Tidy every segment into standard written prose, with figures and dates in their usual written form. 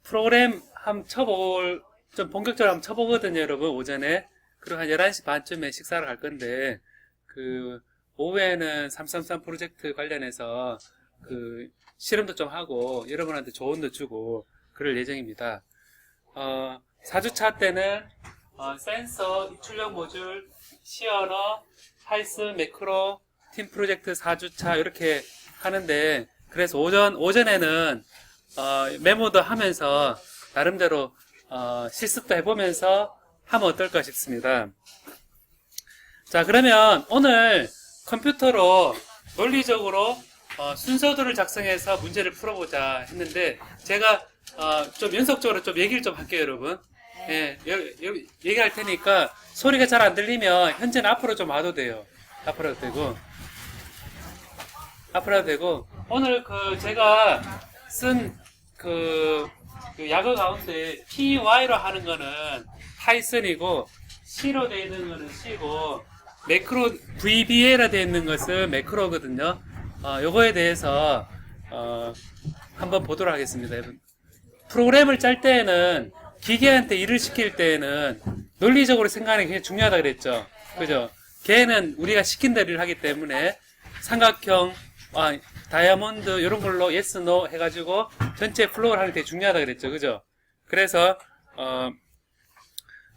프로그램 좀 본격적으로 한번 쳐보거든요, 여러분, 오전에. 그리고 한 11시 반쯤에 식사를 갈 건데, 오후에는 333 프로젝트 관련해서, 실험도 좀 하고, 여러분한테 조언도 주고, 그럴 예정입니다. 4주차 때는, 센서, 입출력 모듈, 시언어, 파이썬, 매크로, 팀 프로젝트 4주차, 이렇게 하는데, 그래서 오전에는, 메모도 하면서, 나름대로, 실습도 해보면서 하면 어떨까 싶습니다. 자, 그러면 오늘 컴퓨터로 논리적으로 순서도를 작성해서 문제를 풀어보자 했는데, 제가 좀 연속적으로 좀 얘기를 좀 할게요, 여러분. 예, 얘기할 테니까 소리가 잘 안 들리면 현재는 앞으로 좀 와도 돼요. 앞으로 되고 오늘 제가 쓴 약어 가운데 py로 하는 거는 파이썬이고, C로 되어 있는 거는 C고, 매크로 VBA라 되어 있는 것은 매크로거든요. 요거에 대해서 한번 보도록 하겠습니다. 프로그램을 짤 때에는, 기계한테 일을 시킬 때에는 논리적으로 생각하는 게 굉장히 중요하다 그랬죠. 그죠? 걔는 우리가 시킨 대로 일을 하기 때문에 삼각형, 다이아몬드 이런 걸로 yes, no 해가지고 전체 플로우를 하는 게 되게 중요하다 그랬죠. 그죠? 그래서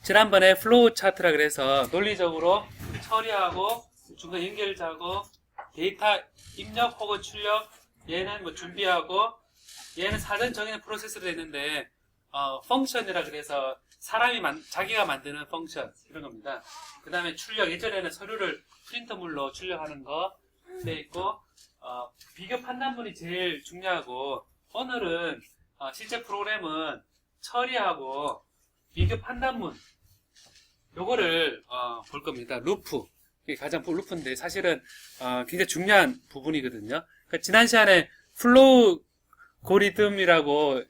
지난번에 플로우 차트라 그래서 논리적으로 처리하고 중간 연결자고 데이터 입력 혹은 출력, 얘는 뭐 준비하고, 얘는 사전 정의는 프로세스로 되어 있는데 펑션이라 그래서 자기가 만드는 펑션 이런 겁니다. 그 다음에 출력, 예전에는 서류를 프린터물로 출력하는 거 돼 있고, 비교 판단문이 제일 중요하고, 오늘은 실제 프로그램은 처리하고 비교 판단문 요거를 볼 겁니다. 루프, 이게 가장 루프인데 사실은 굉장히 중요한 부분이거든요. 그러니까 지난 시간에 플로우 고리즘이라고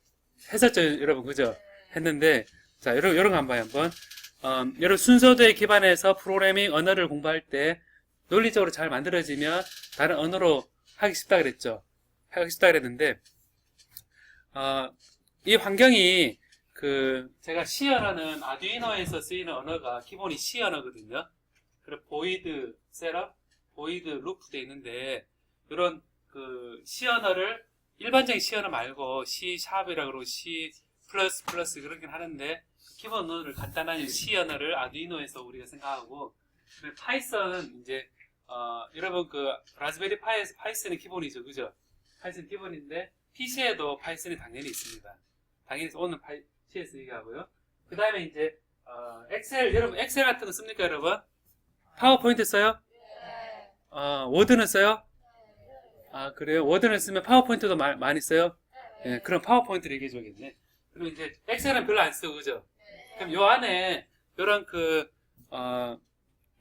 했었죠, 여러분. 그죠? 했는데, 자, 요런 거 한번 여러분 순서도에 기반해서 프로그래밍 언어를 공부할 때 논리적으로 잘 만들어지면 다른 언어로 하기 쉽다 그랬죠. 하기 쉽다 그랬는데, 이 환경이 제가 C 언어는 아두이노에서 쓰이는 언어가 기본이 C 언어거든요. 그리고 보이드 셋업, 보이드 루프 돼 있는데, 이런 C 언어를 일반적인 C 언어 말고 C 샵이라고 그러고 C 플러스 그렇긴 하는데, 기본 언어를 간단한 C 언어를 아두이노에서 우리가 생각하고, 파이썬은 이제 여러분 라즈베리 파이에서 파이썬이 기본이죠, 그죠? 파이썬 기본인데 PC에도 파이썬이 당연히 있습니다. 당연히 오늘 CS 얘기하고요. 그 다음에 이제 엑셀, 여러분 엑셀 같은 거 씁니까, 여러분? 파워포인트 써요? 워드는 써요? 그래요? 워드는 쓰면 파워포인트도 많이 써요? 예, 그럼 파워포인트를 얘기해 줘야겠네. 그리고 이제 엑셀은 별로 안 쓰고, 그죠? 그럼 요 안에 요런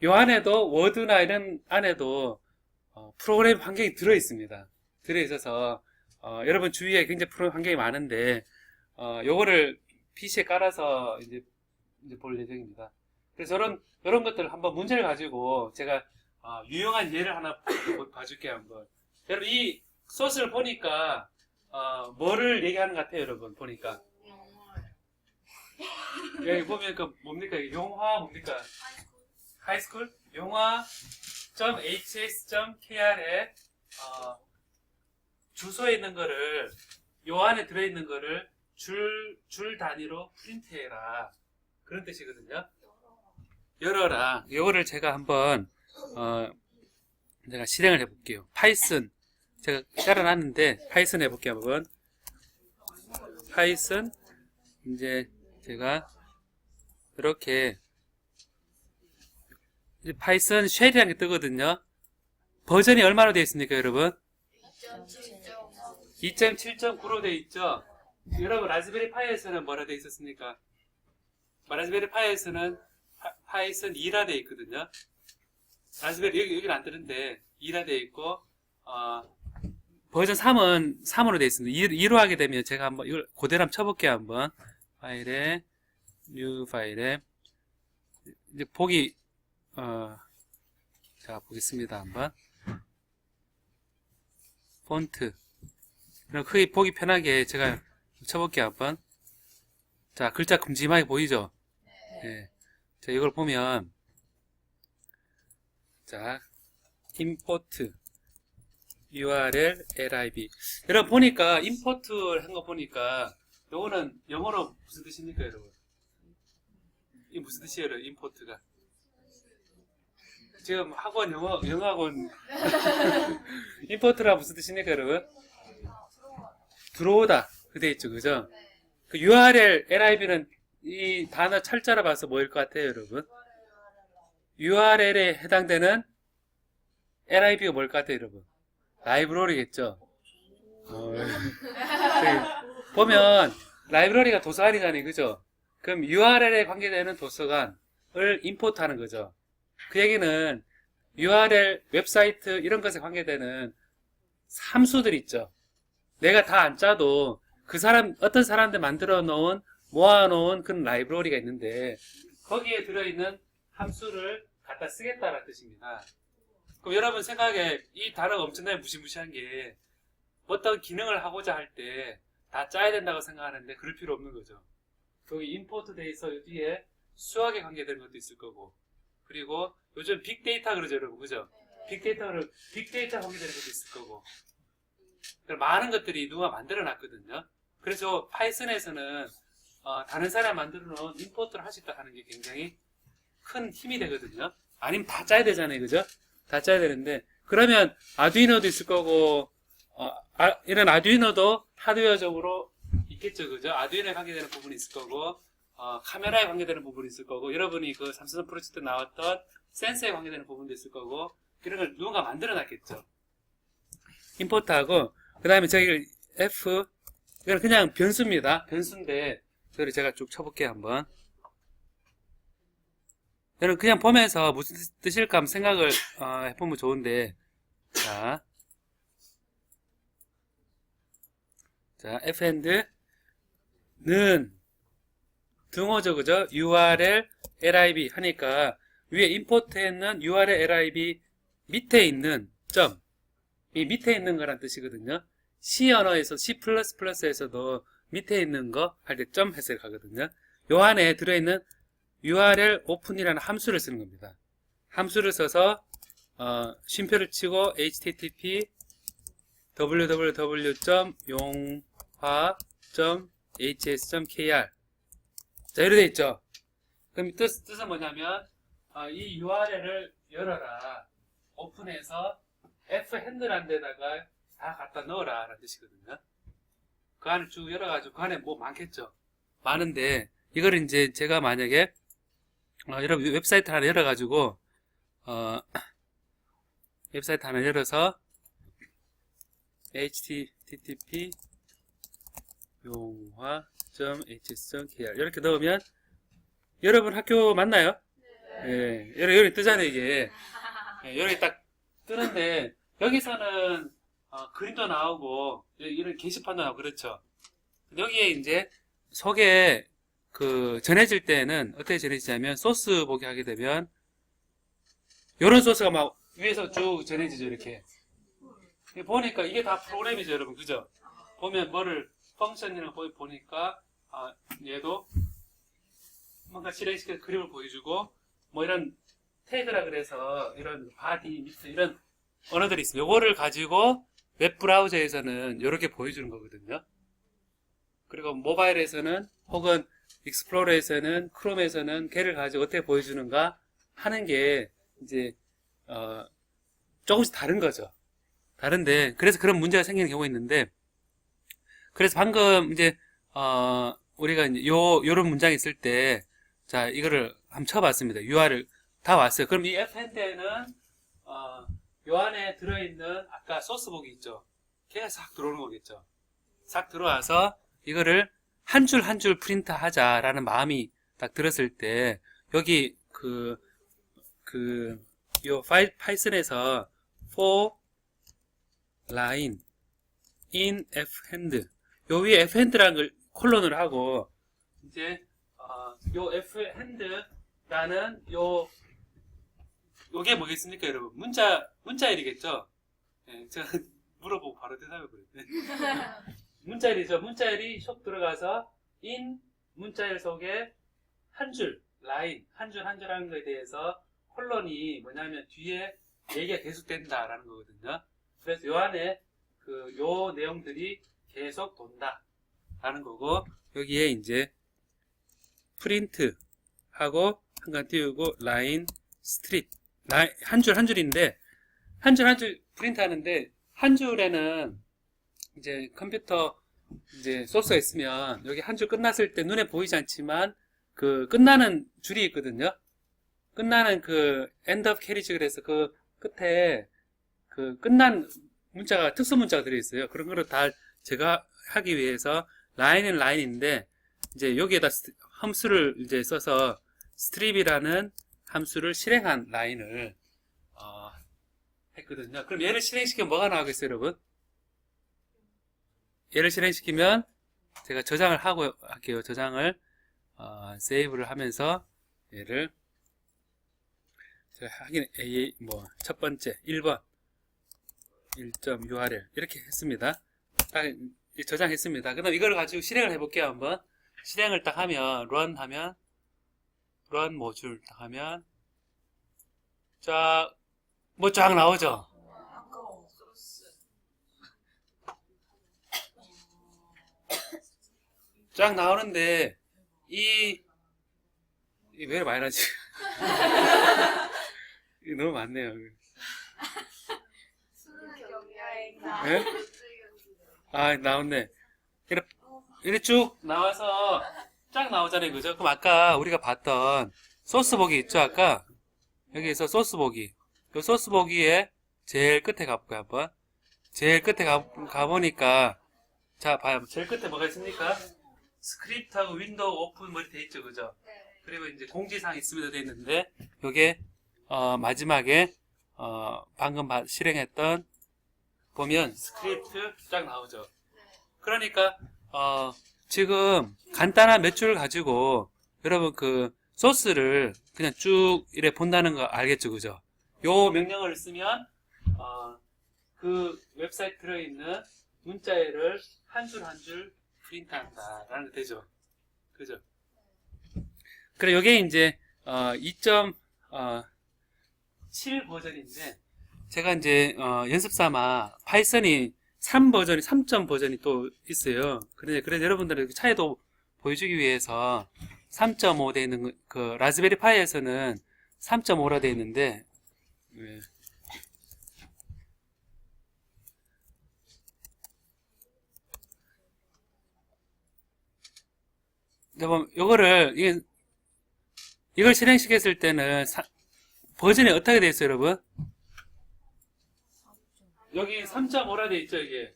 요 안에도 워드나 이런 안에도 프로그램 환경이 들어 있습니다. 들어 있어서 여러분 주위에 굉장히 프로그램 환경이 많은데 요거를 PC에 깔아서 이제 볼 예정입니다. 그래서 이런 것들 한번 문제를 가지고 제가 유용한 예를 하나 봐줄게요. 한번. 여러분 이 소스를 보니까 뭐를 얘기하는 것 같아요, 여러분 보니까. 여기 보면 뭡니까? 용화 뭡니까? 하이스쿨? 용화.hs.kr에 주소에 있는 거를, 요 안에 들어있는 거를 줄 단위로 프린트해라. 그런 뜻이거든요. 열어라. 요거를 제가 한번 제가 실행을 해볼게요. 파이썬 제가 깔아놨는데 파이썬 해볼게요. 한번 파이썬 이제 제가 이렇게 이제 파이썬 쉘이라는 게 뜨거든요. 버전이 얼마로 되어 있습니까, 여러분? 2.7.9로 되어 있죠. 여러분 라즈베리 파이에서는 뭐라 되어 있었습니까? 라즈베리 파이에서는 파이썬 2라 되어 있거든요. 라즈베리 여기는 안 뜨는데 2라 되어 있고 버전 3으로 되어 있습니다. 2로 하게 되면 제가 한번 이걸 그대로 한번 쳐볼게요. 한번 파일에 뉴 파일에 이제 보기 자 보겠습니다. 한번 폰트 그럼 크게 보기 편하게 제가 쳐볼게요, 한번. 자, 글자 큼지막하게 보이죠? 예. 자, 이걸 보면, 자, import URL lib. 여러분 보니까, import를 한 거 보니까, 요거는 영어로 무슨 뜻입니까, 여러분? 이게 무슨 뜻이에요, 여러분? import가? 지금 학원, 영어학원. import라 무슨 뜻입니까, 여러분? 들어오다. 그 돼 있죠, 그죠? 그 URL, lib는 이 단어 철자로 봐서 뭐일 것 같아요, 여러분? URL에 해당되는 lib가 뭘 것 같아요, 여러분? 라이브러리겠죠? 보면, 라이브러리가 도서관이잖아요, 그죠? 그럼 URL에 관계되는 도서관을 임포트 하는 거죠. 그 얘기는 URL, 웹사이트, 이런 것에 관계되는 함수들 있죠. 내가 다 안 짜도 그 사람, 어떤 사람들 만들어 놓은, 모아놓은 그런 라이브러리가 있는데, 거기에 들어있는 함수를 갖다 쓰겠다는 뜻입니다. 그럼 여러분 생각에 이 단어가 엄청나게 무시무시한 게, 어떤 기능을 하고자 할 때 다 짜야 된다고 생각하는데, 그럴 필요 없는 거죠. 여기 임포트 돼 있어, 뒤에 수학에 관계되는 것도 있을 거고, 그리고 요즘 빅데이터 그러죠, 여러분, 그죠? 빅데이터 관계되는 것도 있을 거고, 많은 것들이 누가 만들어 놨거든요. 그래서 파이썬에서는 다른 사람이 만들어 놓은 임포트를 할 수 있다 하는 게 굉장히 큰 힘이 되거든요. 아니면 다 짜야 되잖아요, 그죠? 다 짜야 되는데, 그러면 아두이노도 있을 거고, 이런 아두이노도 하드웨어적으로 있겠죠, 그죠? 아두이노에 관계되는 부분이 있을 거고, 카메라에 관계되는 부분이 있을 거고, 여러분이 그 삼성 프로젝트 나왔던 센서에 관계되는 부분도 있을 거고, 이런 걸 누군가 만들어 놨겠죠. 임포트하고, 그 다음에 저기 F, 이건 그냥 변수입니다. 변수인데, 그걸 제가 쭉 쳐볼게요, 한번. 여러분 그냥 보면서 무슨 뜻일까 한번 생각을 해보면 좋은데, 자, fnd는 등호죠, 그죠? URL lib 하니까 위에 임포트에 있는 URL lib 밑에 있는 점, 이 밑에 있는 거란 뜻이거든요. C 언어에서 C++에서도 밑에 있는 거 할 때 점 해석하거든요. 요 안에 들어있는 URL open이라는 함수를 쓰는 겁니다. 함수를 써서 쉼표를 치고 http www.용화.hs.kr 자, 이렇게 돼 있죠. 그럼 뜻은 뭐냐면 이 URL을 열어라, 오픈해서 fhandle란 데다가 다 갖다 넣어라 라는 뜻이거든요. 그 안을 쭉 열어가지고 그 안에 뭐 많겠죠. 많은데 이걸 이제 제가 만약에 여러분 웹사이트 하나 열어가지고 웹사이트 하나 열어서 http 용화.hs.kr 이렇게 넣으면 여러분 학교 맞나요? 네. 예, 여기 뜨잖아요, 이게. 예, 여기 딱 뜨는데 여기서는 그림도 나오고 이런 게시판도 나오고 그렇죠. 여기에 이제 속에 전해질 때는 어떻게 전해지냐면 소스 보기 하게 되면 이런 소스가 막 위에서 쭉 전해지죠, 이렇게. 보니까 이게 다 프로그램이죠, 여러분, 그죠? 보면 뭐를 펑션이라고 보니까 얘도 뭔가 실행시켜서 그림을 보여주고 뭐 이런 태그라 그래서 이런 바디 밑에 이런 언어들이 있어요. 요거를 가지고 웹 브라우저에서는 이렇게 보여주는 거거든요. 그리고 모바일에서는 혹은 익스플로러에서는 크롬에서는 걔를 가지고 어떻게 보여주는가 하는 게 이제 조금씩 다른 거죠. 다른데 그래서 그런 문제가 생기는 경우가 있는데, 그래서 방금 이제 우리가 이제 요런 문장이 있을 때 자 이거를 한번 쳐봤습니다. URL 다 왔어요. 그럼 이 fhand에는 요 안에 들어있는 아까 소스북이 있죠. 걔가 싹 들어오는 거겠죠. 싹 들어와서 이거를 한 줄 한 줄 프린트 하자라는 마음이 딱 들었을 때 여기 요 파이썬에서 for line in fhand 요 위에 fhand라는 걸 콜론을 하고 이제 요 fhand라는 요게 뭐겠습니까, 여러분? 문자일이겠죠? 예, 제가 물어보고 바로 대답해 버렸네. 문자열이죠. 문자열이 쏙 들어가서 인 문자열 속에 한 줄, 라인, 한 줄 한 줄 하는 거에 대해서 콜론이 뭐냐면 뒤에 얘기가 계속된다라는 거거든요. 그래서 요 안에 요 내용들이 계속 돈다라는 거고, 여기에 이제 프린트 하고 한 칸 띄우고 라인, 스트립, 한 줄 한 줄인데 한 줄 한 줄 프린트 하는데 한 줄에는 이제 컴퓨터 이제 소스가 있으면 여기 한 줄 끝났을 때 눈에 보이지 않지만 그 끝나는 줄이 있거든요. 끝나는 그 end of carriage 그래서 그 끝에 그 끝난 문자가 특수 문자가 들어있어요. 그런 거를 다 제가 하기 위해서 라인은 라인인데 이제 여기에다 함수를 이제 써서 strip이라는 함수를 실행한 라인을 했거든요. 그럼 얘를 실행시키면 뭐가 나오겠어요, 여러분? 얘를 실행시키면 제가 저장을 하고 할게요. 저장을 세이브를 하면서 얘를 제가 하긴 첫 번째 1번 1.url 이렇게 했습니다. 딱 저장했습니다. 그럼 이걸 가지고 실행을 해볼게요. 한번 실행을 딱 하면 run 하면 run 모듈 딱 하면 쫙 나오죠. 쫙 나오는데 왜 많이 나지? 너무 많네요. 네? 나왔네. 이렇게 쭉 나와서 쫙 나오잖아요. 그죠? 그럼 아까 우리가 봤던 소스 보기 있죠? 아까 여기에서 소스 보기. 이 소스 보기에 제일 끝에 가볼까요? 한번. 제일 끝에 가보니까 자, 봐요. 제일 끝에 뭐가 있습니까? 스크립트하고 윈도우 오픈 뭐 이렇게 돼 있죠. 그죠? 그리고 이제 공지사항 있습니다. 돼 있는데 요게 마지막에 방금 실행했던 보면 스크립트 쫙 나오죠. 그러니까 지금 간단한 몇 줄을 가지고 여러분 그 소스를 그냥 쭉 이래 본다는 거 알겠죠. 그죠? 요 명령어를 쓰면 그 웹사이트 들어있는 문자열을 한 줄 한 줄 프린트한다라는 게 되죠. 그죠? 그래, 요게 이제 2.7 버전인데 제가 이제 연습 삼아 파이썬이 3 버전이 또 있어요. 그래서 여러분들의 차이도 보여주기 위해서 3.5 되어 있는 그 라즈베리 파이에서는 3.5라 되어 있는데 네. 이걸 실행시켰을 때는 버전이 어떻게 되어 있어요, 여러분? 여기 3.5라 되어 있죠, 이게.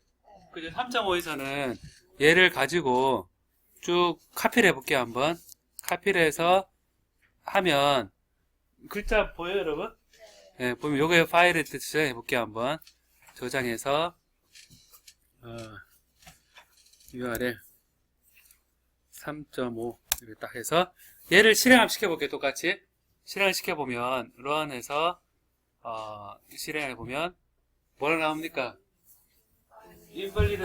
그죠? 3.5에서는 얘를 가지고 쭉 카피를 해볼게요, 한번. 카피를 해서 하면 글자 보여요, 여러분? 네, 보면 요거 파일을 저장해 볼게요, 한번. 저장해서 URL 3.5 이렇게 딱 해서 얘를 실행을 시켜볼게요. 똑같이 실행을 시켜보면 run해서 실행해보면 뭐가 나옵니까? invalid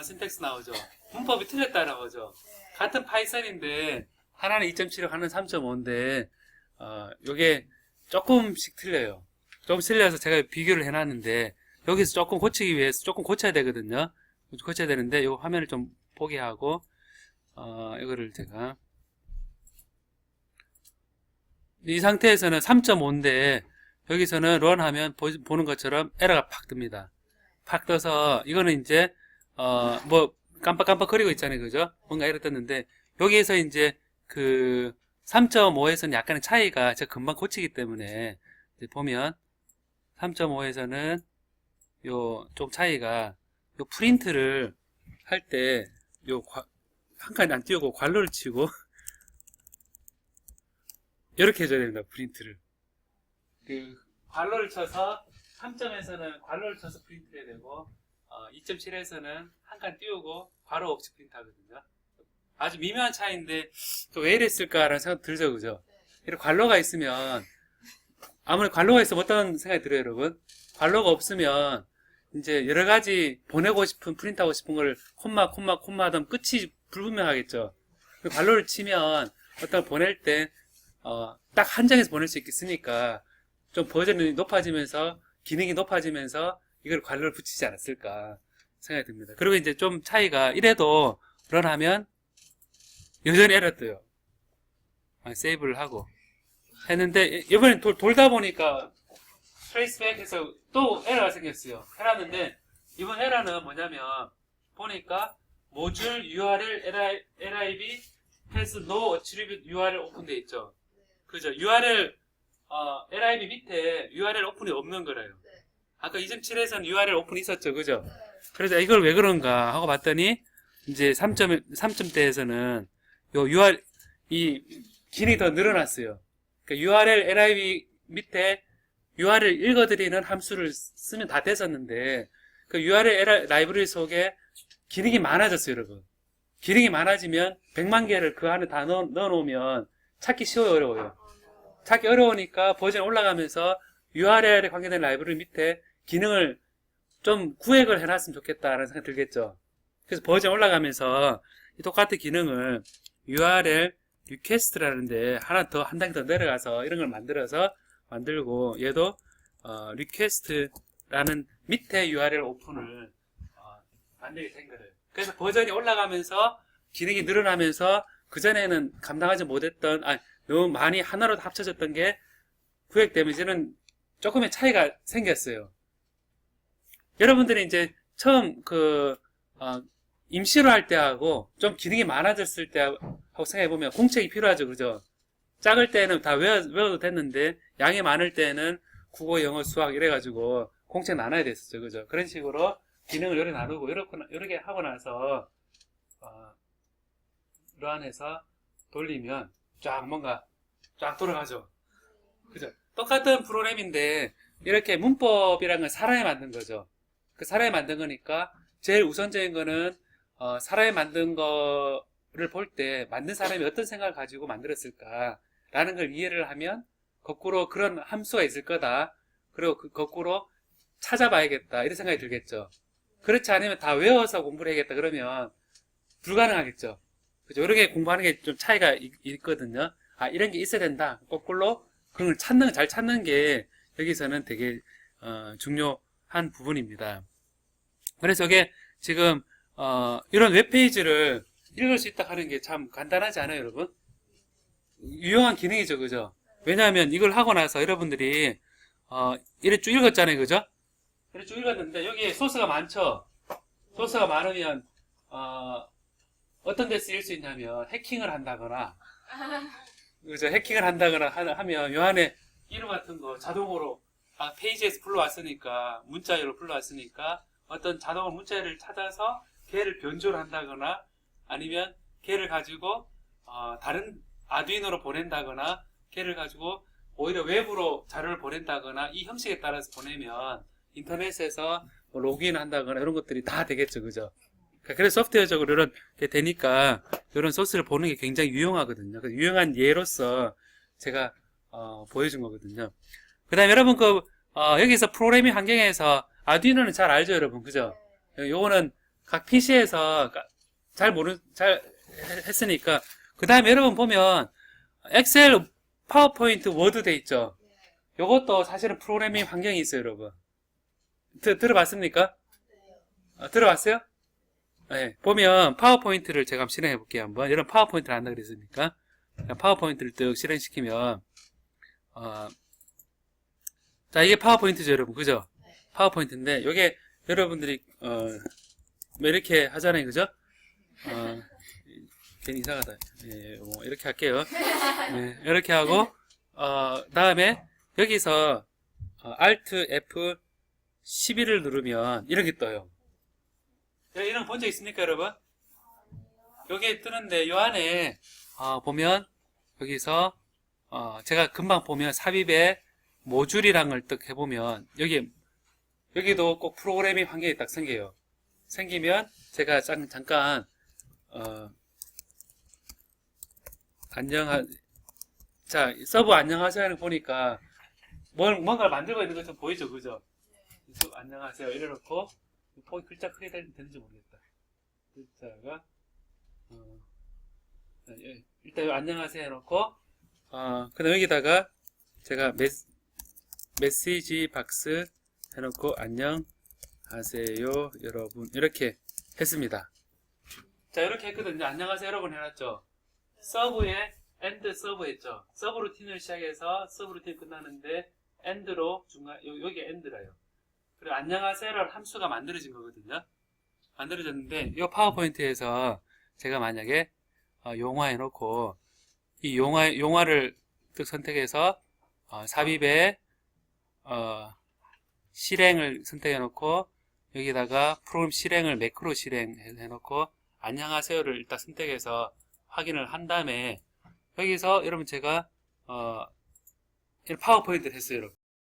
syntax 나오죠. 문법이 틀렸다 나오죠. 같은 파이썬인데 하나는 2.7이고 하나는 3.5인데 요게 조금씩 틀려요. 조금 틀려서 제가 비교를 해놨는데 여기서 조금 고치기 위해서 조금 고쳐야 되거든요. 고쳐야 되는데 요 화면을 좀 보게 하고 이거를 제가 이 상태에서는 3.5인데 여기서는 run 하면 보는 것처럼 에러가 팍 뜹니다. 팍 떠서 이거는 이제 뭐 깜빡깜빡거리고 있잖아요. 그죠? 뭔가 에러 떴는데 여기에서 이제 그 3.5에서는 약간의 차이가 제가 금방 고치기 때문에 이제 보면 3.5에서는 요 좀 차이가 요 프린트를 할 때 요 한 칸 안 띄우고 괄호를 치고 이렇게 해줘야 됩니다. 프린트를 그 괄호를 쳐서 3점에서는 괄호를 쳐서 프린트를 해야 되고 2.7에서는 한 칸 띄우고 괄호 없이 프린트 하거든요. 아주 미묘한 차이인데 왜 이랬을까라는 생각 들죠. 그죠? 이렇게 괄호가 있으면 아무리 괄호가 있으면 어떤 생각이 들어요, 여러분? 괄호가 없으면 이제 여러 가지 보내고 싶은, 프린트하고 싶은 걸 콤마 하면 끝이 불분명하겠죠. 괄호를 치면 어떤 걸 보낼 때, 딱 한 장에서 보낼 수 있겠으니까 좀 버전이 높아지면서, 기능이 높아지면서 이걸 괄호를 붙이지 않았을까 생각이 듭니다. 그리고 이제 좀 차이가, 이래도 런하면 여전히 에러 떠요. 세이브를 하고 했는데, 이번엔 돌다 보니까 트레이스백 해서 또 에러가 생겼어요. 해놨는데, 이번 에러는 뭐냐면, 보니까, 모듈 URL lib has no attribute URL open 돼 있죠. 그죠? URL, lib 밑에 URL 오픈이 없는 거래요. 아까 2.7에서는 URL 오픈이 있었죠. 그죠? 그래서 이걸 왜 그런가 하고 봤더니, 이제 3점대에서는 요 이 기능이 더 늘어났어요. 그러니까 URL lib 밑에 URL 읽어드리는 함수를 쓰면 다 됐었는데, 그 URL 라이브러리 속에 기능이 많아졌어요, 여러분. 기능이 많아지면 100만 개를 그 안에 다 넣어놓으면 찾기 쉬워요, 어려워요? 찾기 어려우니까 버전 올라가면서 URL에 관계된 라이브러리 밑에 기능을 좀 구획을 해놨으면 좋겠다라는 생각이 들겠죠. 그래서 버전 올라가면서 이 똑같은 기능을 URL 리퀘스트라는데 하나 더, 한 단계 더 내려가서 이런 걸 만들고, 얘도 리퀘스트라는 밑에 URL 오픈을 만들게 된 거예요. 그래서 버전이 올라가면서 기능이 늘어나면서 그전에는 감당하지 못했던, 너무 많이 하나로 합쳐졌던 게 구획되면 이제는 조금의 차이가 생겼어요. 여러분들이 이제 처음 임시로 할 때하고 좀 기능이 많아졌을 때하고 생각해보면 공책이 필요하죠. 그죠? 작을 때는 다 외워도 됐는데 양이 많을 때는 국어, 영어, 수학 이래가지고 공책 나눠야 됐었죠. 그죠? 그런 식으로 기능을 여러 나누고 이렇게 하고 나서 런해서 돌리면 뭔가 쫙 돌아가죠. 그죠? 똑같은 프로그램인데 이렇게 문법이라는 건 사람이 만든 거죠. 그 사람이 만든 거니까 제일 우선적인 거는 사람이 만든 거를 볼 때 만든 사람이 어떤 생각을 가지고 만들었을까라는 걸 이해를 하면 거꾸로 그런 함수가 있을 거다. 그리고 거꾸로 찾아봐야겠다. 이런 생각이 들겠죠. 그렇지 않으면 다 외워서 공부를 해야겠다. 그러면 불가능하겠죠. 그죠? 이렇게 공부하는 게 좀 차이가 있거든요. 이런 게 있어야 된다. 거꾸로 그런 걸 잘 찾는 게 여기서는 되게 중요한 부분입니다. 그래서 이게 지금 이런 웹페이지를 읽을 수 있다 하는 게 참 간단하지 않아요, 여러분? 유용한 기능이죠, 그죠? 왜냐하면 이걸 하고 나서 여러분들이 이래 쭉 읽었잖아요, 그죠? 이래 쭉 읽었는데 여기에 소스가 많죠? 소스가 많으면 어떤 데 쓰일 수 있냐면 해킹을 한다거나, 그죠? 해킹을 한다거나 하면 요 안에 이름 같은 거 자동으로 페이지에서 불러왔으니까, 문자열로 불러왔으니까 어떤 자동으로 문자열을 찾아서 걔를 변조를 한다거나 아니면 걔를 가지고 다른 아두이노로 보낸다거나 걔를 가지고 오히려 외부로 자료를 보낸다거나 이 형식에 따라서 보내면 인터넷에서 뭐 로그인 한다거나 이런 것들이 다 되겠죠. 그죠? 그래서 소프트웨어적으로 이렇게 되니까 이런 소스를 보는 게 굉장히 유용하거든요. 그래서 유용한 예로서 제가 보여준 거거든요. 그 다음에 여러분 여기서 프로그래밍 환경에서 아두이노는 잘 알죠, 여러분? 그죠? 요거는 각 PC에서 잘 했으니까. 그 다음에 여러분 보면 엑셀, 파워포인트, 워드 돼 있죠? 요것도 사실은 프로그래밍 환경이 있어요, 여러분. 들어봤습니까? 들어봤어요? 네. 보면 파워포인트를 제가 한번 실행해 볼게요, 한번. 이런 파워포인트를 한다 그랬으니까. 파워포인트를 쭉 실행시키면, 자, 이게 파워포인트죠, 여러분. 그죠? 파워포인트인데, 요게 여러분들이, 뭐 이렇게 하잖아요, 그죠? 괜히 이상하다. 예, 뭐 이렇게 할게요. 네, 이렇게 하고, 다음에 여기서 Alt F11을 누르면 이렇게 떠요. 이런 거 본 적 있습니까, 여러분? 여기에 뜨는데 요 안에 보면 여기서 제가 금방 보면 삽입에 모듈이란 걸 딱 해보면 여기도 꼭 프로그래밍 환경이 딱 생겨요. 생기면 제가 잠깐 자, 서버 안녕하세요를 보니까 뭔가를 만들고 있는 것처럼 보이죠, 그죠? 안녕하세요 이래놓고 폭이 글자 크게 되는지 모르겠다. 글자가 예, 일단 여기 안녕하세요 해놓고 그 다음 여기다가 제가 메시지 박스 해놓고 안녕하세요 여러분 이렇게 했습니다. 자 이렇게 했거든요. 안녕하세요 여러분 해놨죠. 서브에 엔드 서브 했죠. 서브 루틴을 시작해서 서브 루틴 끝나는데 엔드로 여기 엔드라요. 그리고 안녕하세요라는 함수가 만들어진 거거든요. 만들어졌는데 이 파워포인트에서 제가 만약에 용화 해놓고 이 용화를 선택해서 삽입에 실행을 선택해놓고 여기다가 프로그램 실행을 매크로 실행해놓고 안녕하세요를 일단 선택해서 확인을 한 다음에 여기서 여러분 제가 파워포인트를 했어요. 여러분.